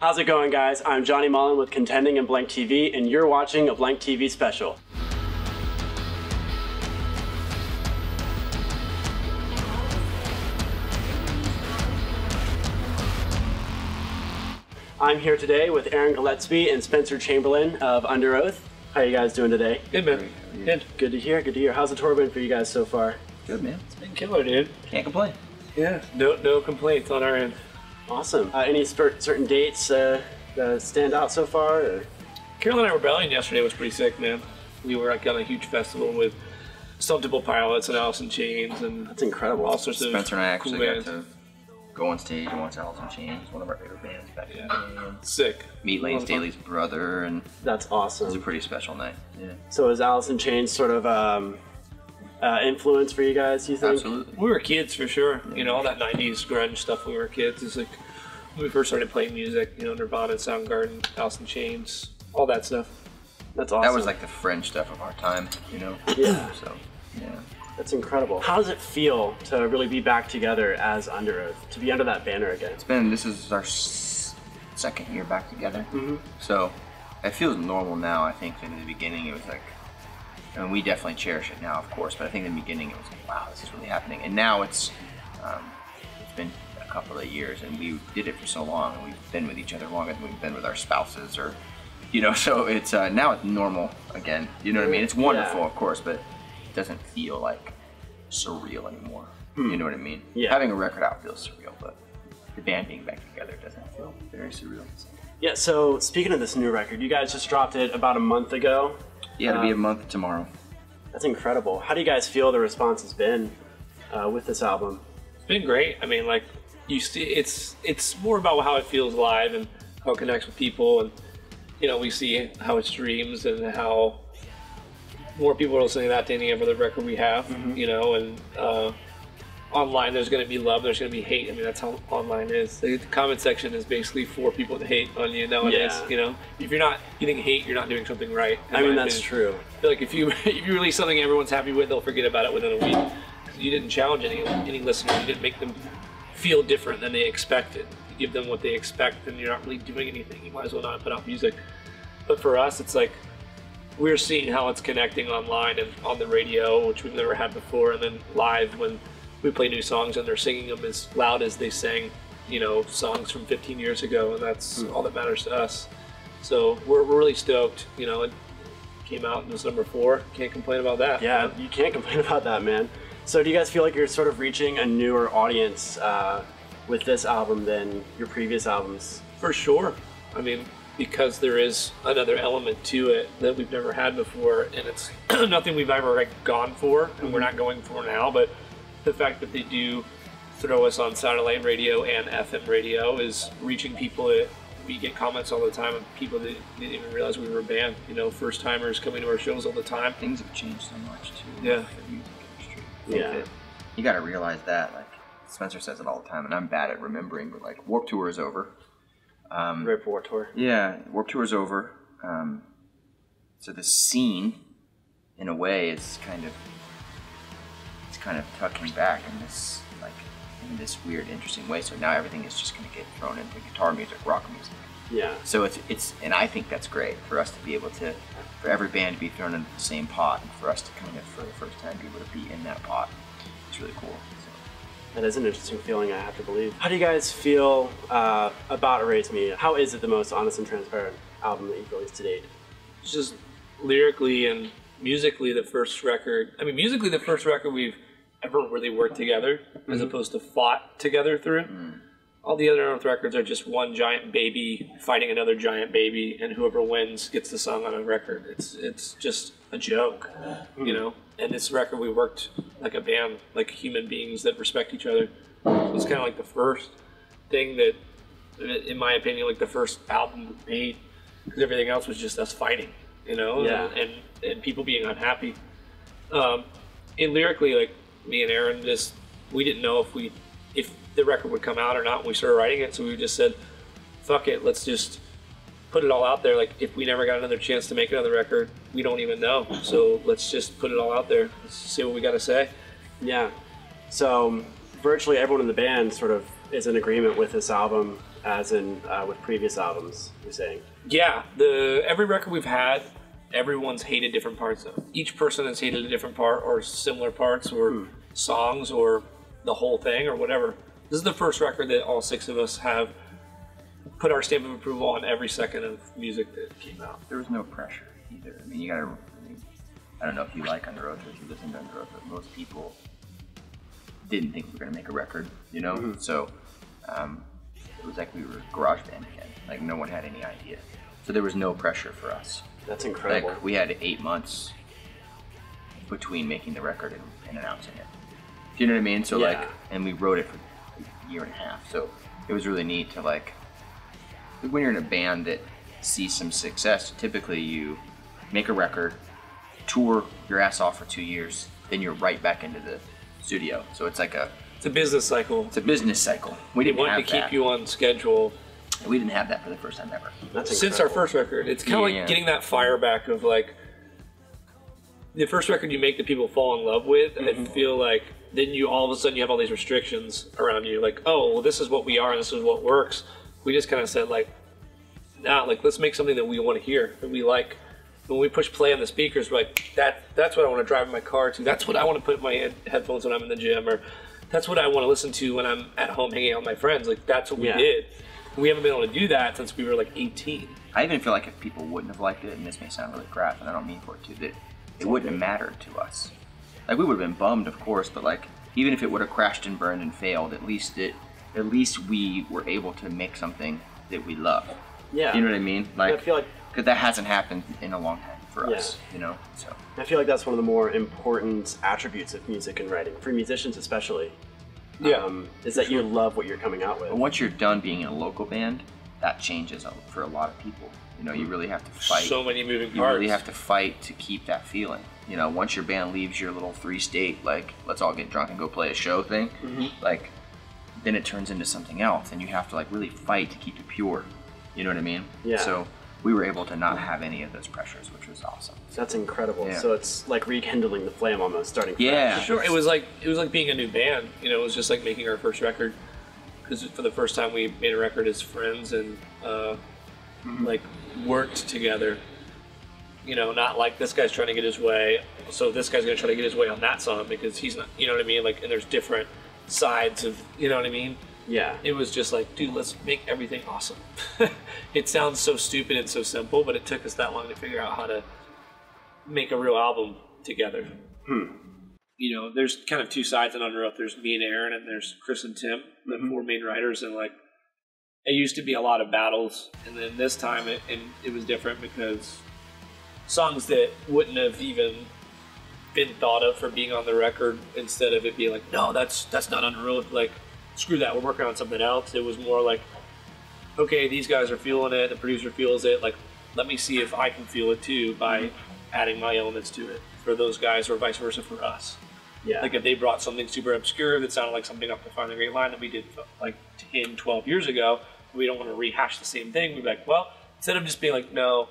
How's it going, guys? I'm Johnny Mullen with Contending and BlankTV, and you're watching a BlankTV special. I'm here today with Aaron Gillespie and Spencer Chamberlain of Underoath. How are you guys doing today? Good, man. Good. Good to hear, good to hear. How's the tour been for you guys so far? Good, man. It's been killer, dude. Can't complain. Yeah, no complaints on our end. Awesome. Any certain dates that stand out so far? Or? Carolina Rebellion yesterday was pretty sick, man. We were like on a huge festival with Stone Temple Pilots and Alice in Chains, and that's incredible. All sorts of Spencer and I actually cool got to go on stage and watch Alice in Chains, one of our favorite bands back in the day. Sick. Meet Lane Staley's brother, and that's awesome. It was a pretty special night. Yeah. So is Alice in Chains sort of influence for you guys, you think? Absolutely. We were kids for sure. You know, all that 90s grunge stuff when we were kids. It's like when we first started playing music, you know, Nirvana, Soundgarden, Alice in Chains, all that stuff. That's awesome. That was like the fringe stuff of our time, you know? Yeah. So, yeah. That's incredible. How does it feel to really be back together as Underoath, to be under that banner again? This is our second year back together. Mm-hmm. So it feels normal now. I think in the beginning it was like, I mean, we definitely cherish it now, of course, but I think in the beginning it was like, wow, this is really happening. And now it's been a couple of years, and we did it for so long, and we've been with each other longer than we've been with our spouses, or, you know, so it's now it's normal again. You know what I mean? It's wonderful, of course, but it doesn't feel like surreal anymore. You know what I mean? Yeah. Having a record out feels surreal, but the band being back together doesn't feel very surreal. Yeah, so speaking of this new record, you guys just dropped it about a month ago. Yeah, it'll be a month tomorrow. That's incredible. How do you guys feel the response has been with this album? It's been great. I mean, like, you see, it's more about how it feels live and how it connects with people, and, you know, we see how it streams and how more people are listening to that than any other record we have, you know, and online there's going to be love, there's going to be hate. I mean, that's how online is. The comment section is basically for people to hate on you nowadays, you know. If you're not getting hate, you're not doing something right. I mean, that's true. I feel like if you release something everyone's happy with, they'll forget about it within a week. You didn't challenge any listener, you didn't make them feel different than they expected. You give them what they expect, and you're not really doing anything. You might as well not put out music. But for us, it's like, we're seeing how it's connecting online and on the radio, which we've never had before, and then live when we play new songs and they're singing them as loud as they sang, you know, songs from 15 years ago, and that's all that matters to us. So we're really stoked. You know, it came out and was number 4. Can't complain about that. Yeah, you can't complain about that, man. So do you guys feel like you're sort of reaching a newer audience with this album than your previous albums? For sure. I mean, because there is another element to it that we've never had before, and it's nothing we've ever like gone for, and we're not going for now, but the fact that they do throw us on satellite radio and FM radio is reaching people. We get comments all the time of people that didn't even realize we were a band, you know, first timers coming to our shows all the time. Things have changed so much too. Yeah. The music industry. Yeah. You gotta realize that, like Spencer says it all the time, and I'm bad at remembering, but like Warped Tour is over. Right for Warped Tour. Yeah, Warped Tour is over. So the scene, in a way, is kind of tucking back in this weird, interesting way. So now everything is just going to get thrown into guitar music, rock music. Yeah. So it's and I think that's great for us to be able to, for every band to be thrown into the same pot, and for us to kind of, for the first time, be able to be in that pot. It's really cool. That is an interesting feeling, I have to believe. How do you guys feel about Erase Me? How is it the most honest and transparent album that you've released to date? It's just lyrically and musically the first record. I mean, musically the first record we've ever really worked together, as opposed to fought together through. All the other Underoath records are just one giant baby fighting another giant baby, and whoever wins gets the song on a record. It's just a joke, you know. And this record, we worked like a band, like human beings that respect each other. So it's kind of like the first thing that, in my opinion, like the first album we made, because everything else was just us fighting, you know, and people being unhappy. And lyrically, like me and Aaron, we didn't know if the record would come out or not when we started writing it, so we just said, fuck it, let's just put it all out there. Like, if we never got another chance to make another record, we don't even know. So let's just put it all out there. Let's see what we got to say. Yeah. So virtually everyone in the band sort of is in agreement with this album. as in with previous albums, you're saying? Yeah, every record we've had, everyone's hated different parts of it. Each person has hated a different part or similar parts or songs or the whole thing or whatever. This is the first record that all 6 of us have put our stamp of approval on every second of music that came out. There was no pressure either. I mean, you gotta, I don't know if you like Underoath or if you listen to Underoath, but most people didn't think we were gonna make a record, you know? So it was like we were a garage band again. Like no one had any idea. So there was no pressure for us. That's incredible. Like we had 8 months between making the record and announcing it. Do you know what I mean? So like, and we wrote it for a year and a half. So it was really neat to like, when you're in a band that sees some success, typically you make a record, tour your ass off for 2 years, then you're right back into the studio. So it's like it's a business cycle. It's a business cycle. We didn't have to keep you on schedule. We didn't have that for the first time ever. Since our first record, it's kind of like getting that fire back of like the first record you make that people fall in love with. I feel like then you all of a sudden you have all these restrictions around you, like, oh, well, this is what we are and this is what works. We just kind of said like, nah, like let's make something that we want to hear, that we like. When we push play on the speakers, we're like that's what I want to drive in my car to. That's what I want to put in my headphones when I'm in the gym, or that's what I want to listen to when I'm at home hanging out with my friends. Like that's what we did. We haven't been able to do that since we were like 18. I even feel like if people wouldn't have liked it, and this may sound really crap, and I don't mean for it to, that it wouldn't have mattered to us. Like we would have been bummed, of course, but like even if it would have crashed and burned and failed, at least we were able to make something that we love. Yeah. You know what I mean? Like, I feel like because that hasn't happened in a long time for us, you know. So I feel like that's one of the more important attributes of music and writing for musicians, especially. Is that you love what you're coming out with. But once you're done being in a local band, that changes for a lot of people. You know, you really have to fight. So many moving parts. You really have to fight to keep that feeling. You know, once your band leaves your little 3-state, like, let's all get drunk and go play a show thing, like, then it turns into something else, and you have to, like, really fight to keep it pure. You know what I mean? Yeah. So we were able to not have any of those pressures, which was awesome. That's incredible. Yeah. So it's like rekindling the flame almost, starting fresh. Yeah. Sure, it was like being a new band. You know, it was just like making our first record. Because for the first time we made a record as friends and like worked together. You know, not like this guy's trying to get his way, so this guy's gonna try to get his way on that song because he's not, you know what I mean? Like, and there's different sides of, you know what I mean? Yeah. It was just like, dude, let's make everything awesome. It sounds so stupid and so simple, but it took us that long to figure out how to make a real album together. You know, there's kind of 2 sides in Underoath. There's me and Aaron, and there's Chris and Tim, the 4 main writers, and like, it used to be a lot of battles, and then this time it was different because songs that wouldn't have even been thought of for being on the record, instead of it being like, no, that's not Underoath, like, screw that, we're working on something else. It was more like, okay, these guys are feeling it, the producer feels it, like, let me see if I can feel it too by adding my elements to it for those guys, or vice versa for us. Yeah. Like if they brought something super obscure that sounded like something off the Find the Great Line that we did like 10, 12 years ago, we don't want to rehash the same thing. We'd be like, well, instead of just being like, no,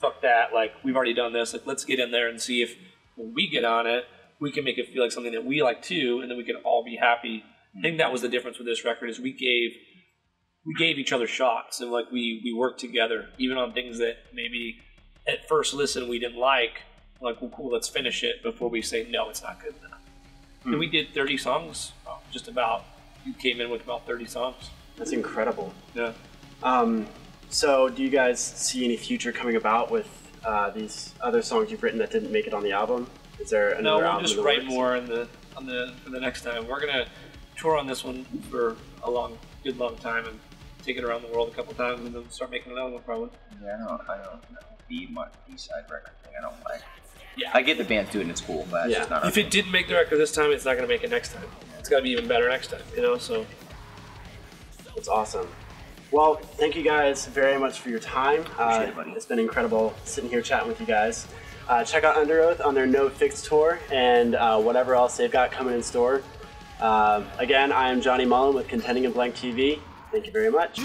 fuck that, like, we've already done this, like, let's get in there and see if when we get on it, we can make it feel like something that we like too, and then we can all be happy. I think that was the difference with this record, is we gave each other shots, and like we worked together, even on things that maybe at first listen we didn't like. Like, well, cool, let's finish it before we say no, it's not good enough. And we did 30 songs, just about. You came in with about 30 songs. That's incredible. Yeah. So, do you guys see any future coming about with these other songs you've written that didn't make it on the album? Is there another album? No, we'll just write more for the next time. We're gonna tour on this one for a good long time and take it around the world a couple times, and then start making another one probably. Yeah, I don't know. B-side record thing I don't like. Yeah. I get the band's doing it, it's cool, but it's just not. If it didn't make the record this time, it's not gonna make it next time. It's gotta be even better next time, you know. So that's awesome. Well, thank you guys very much for your time. Appreciate it, buddy. It's been incredible sitting here chatting with you guys. Check out Underoath on their No Fix tour and whatever else they've got coming in store. Again, I am Johnny Mullen with Contending and BlankTV. Thank you very much.